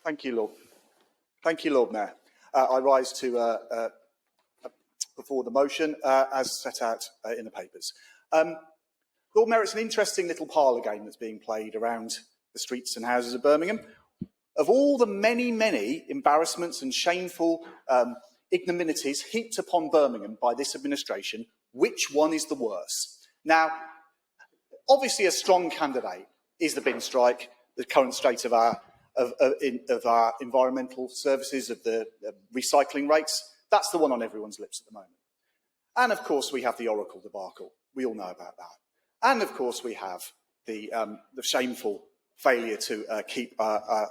Thank you, Lord. Thank you, Lord Mayor. I rise to before the motion as set out in the papers. Lord Mayor, it's an interesting little parlour game that's being played around the streets and houses of Birmingham. Of all the many, many embarrassments and shameful ignominities heaped upon Birmingham by this administration, which one is the worst? Now, obviously a strong candidate is the bin strike, the current state of our environmental services, of the recycling rates. That's the one on everyone's lips at the moment. And of course we have the Oracle debacle. We all know about that. And of course we have the shameful failure to keep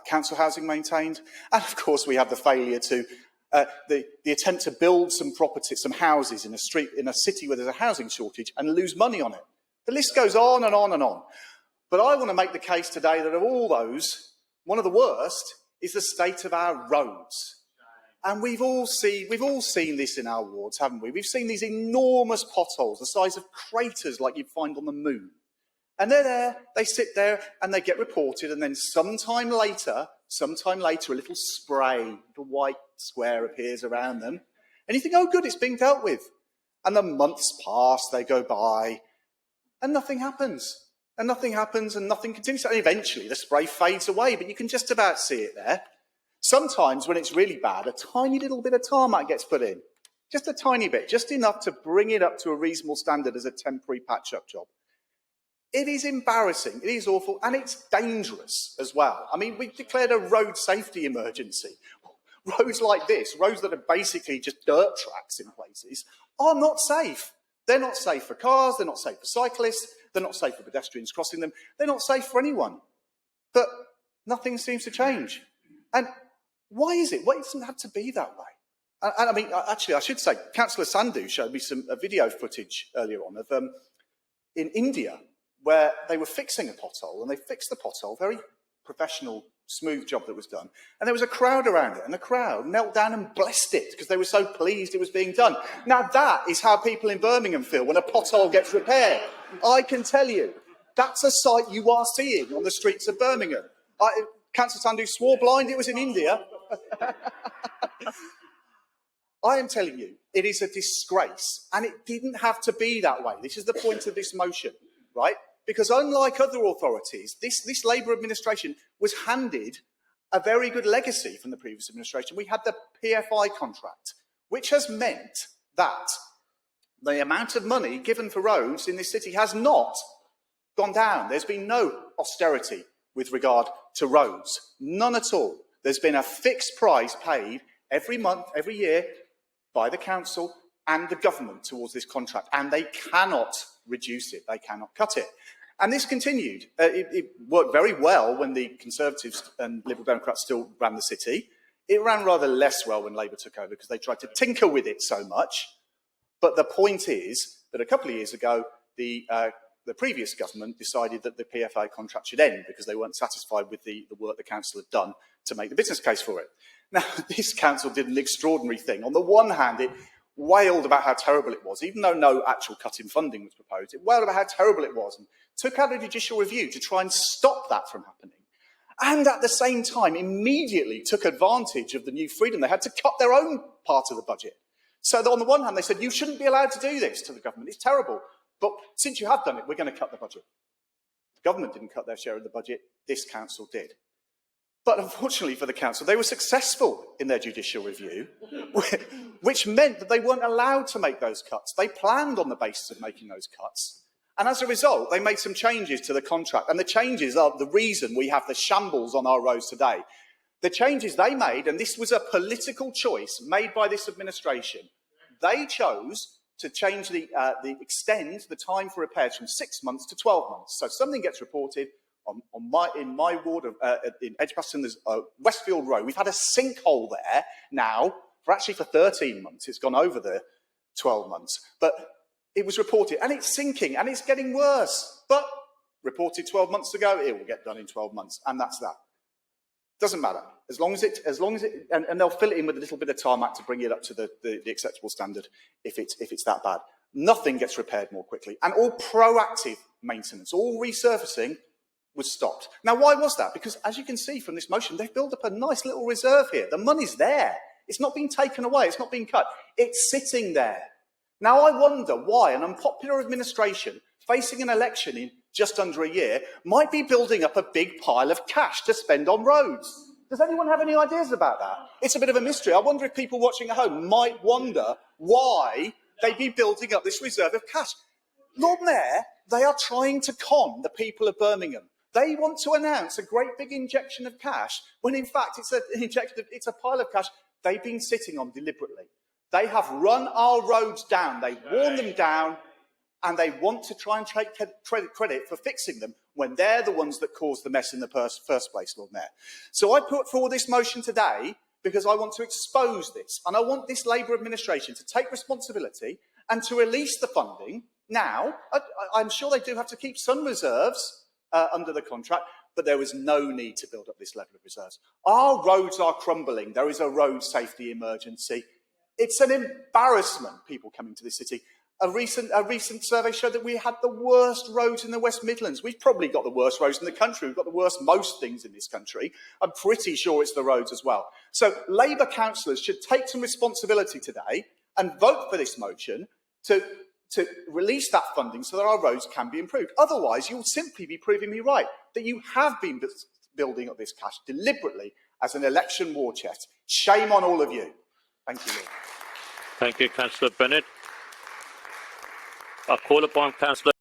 council housing maintained. And of course we have the failure to, the attempt to build some property, some houses in a city where there's a housing shortage and lose money on it. The list goes on and on and on. But I want to make the case today that of all those, one of the worst is the state of our roads. And we've all seen this in our wards, haven't we? We've seen these enormous potholes, the size of craters like you'd find on the moon. And they're there, they sit there and they get reported, and then sometime later, a little spray, a little white square appears around them. And you think, oh good, it's being dealt with. And the months pass, they go by, and nothing happens. And nothing happens, and nothing continues. And eventually the spray fades away, but you can just about see it there. Sometimes when it's really bad, a tiny little bit of tarmac gets put in. Just a tiny bit, just enough to bring it up to a reasonable standard as a temporary patch-up job. It is embarrassing, it is awful, and it's dangerous as well. I mean, we've declared a road safety emergency. Roads like this, roads that are basically just dirt tracks in places, are not safe. They're not safe for cars, they're not safe for cyclists, they're not safe for pedestrians crossing them, they're not safe for anyone. But nothing seems to change. And why is it? Well, it doesn't have to be that way. And I mean, actually, I should say, Councillor Sandhu showed me some video footage earlier on of in India, where they were fixing a pothole, and they fixed the pothole, very professional, smooth job that was done. And there was a crowd around it, and the crowd knelt down and blessed it because they were so pleased it was being done. Now that is how people in Birmingham feel when a pothole gets repaired. I can tell you, that's a sight you are seeing on the streets of Birmingham. Councillor Sandhu swore blind it was in India. I am telling you, it is a disgrace, and it didn't have to be that way. This is the point of this motion, right? Because unlike other authorities, this Labour administration was handed a very good legacy from the previous administration. We had the PFI contract, which has meant that the amount of money given for roads in this city has not gone down. There's been no austerity with regard to roads, none at all. There's been a fixed price paid every month, every year, by the council and the government towards this contract, and they cannot reduce it, they cannot cut it. And this continued. It worked very well when the Conservatives and Liberal Democrats still ran the city. It ran rather less well when Labour took over because they tried to tinker with it so much. But the point is that a couple of years ago, the previous government decided that the PFA contract should end because they weren't satisfied with the work the council had done to make the business case for it. Now, this council did an extraordinary thing. On the one hand, it wailed about how terrible it was, even though no actual cut in funding was proposed. It wailed about how terrible it was and took out a judicial review to try and stop that from happening. And at the same time, immediately took advantage of the new freedom they had to cut their own part of the budget. So that on the one hand, they said, you shouldn't be allowed to do this to the government. It's terrible. But since you have done it, we're going to cut the budget. The government didn't cut their share of the budget. This council did. But unfortunately for the council, they were successful in their judicial review, which meant that they weren't allowed to make those cuts. They planned on the basis of making those cuts. And as a result, they made some changes to the contract. And the changes are the reason we have the shambles on our roads today. The changes they made, and this was a political choice made by this administration, they chose to change extend the time for repairs from 6 months to 12 months. So something gets reported in my ward in Edgbaston, there's Westfield Road. We've had a sinkhole there now for 13 months. It's gone over the 12 months. But it was reported, and it's sinking, and it's getting worse. But reported 12 months ago, it will get done in 12 months, and that's that. Doesn't matter. As long as it, and they'll fill it in with a little bit of tarmac to bring it up to the acceptable standard if it's that bad. Nothing gets repaired more quickly. And all proactive maintenance, all resurfacing, was stopped. Now, why was that? Because, as you can see from this motion, they've built up a nice little reserve here. The money's there. It's not being taken away. It's not being cut. It's sitting there. Now, I wonder why an unpopular administration facing an election in just under a year might be building up a big pile of cash to spend on roads. Does anyone have any ideas about that? It's a bit of a mystery. I wonder if people watching at home might wonder why they'd be building up this reserve of cash. Lord Mayor, they are trying to con the people of Birmingham. They want to announce a great big injection of cash when, in fact, it's a pile of cash they've been sitting on deliberately. They have run our roads down. They've worn them down, and they want to try and take credit for fixing them when they're the ones that caused the mess in the first place, Lord Mayor. So I put forward this motion today because I want to expose this, and I want this Labour administration to take responsibility and to release the funding now. I'm sure they do have to keep some reserves under the contract, but there was no need to build up this level of reserves. Our roads are crumbling. There is a road safety emergency. It's an embarrassment, people coming to this city. A recent survey showed that we had the worst roads in the West Midlands. We've probably got the worst roads in the country. We've got the worst most things in this country. I'm pretty sure it's the roads as well. So Labour councillors should take some responsibility today and vote for this motion to release that funding so that our roads can be improved. Otherwise, you'll simply be proving me right, that you have been building up this cash deliberately as an election war chest. Shame on all of you. Thank you, Lord. Thank you, Councillor Bennett. I call upon Councillor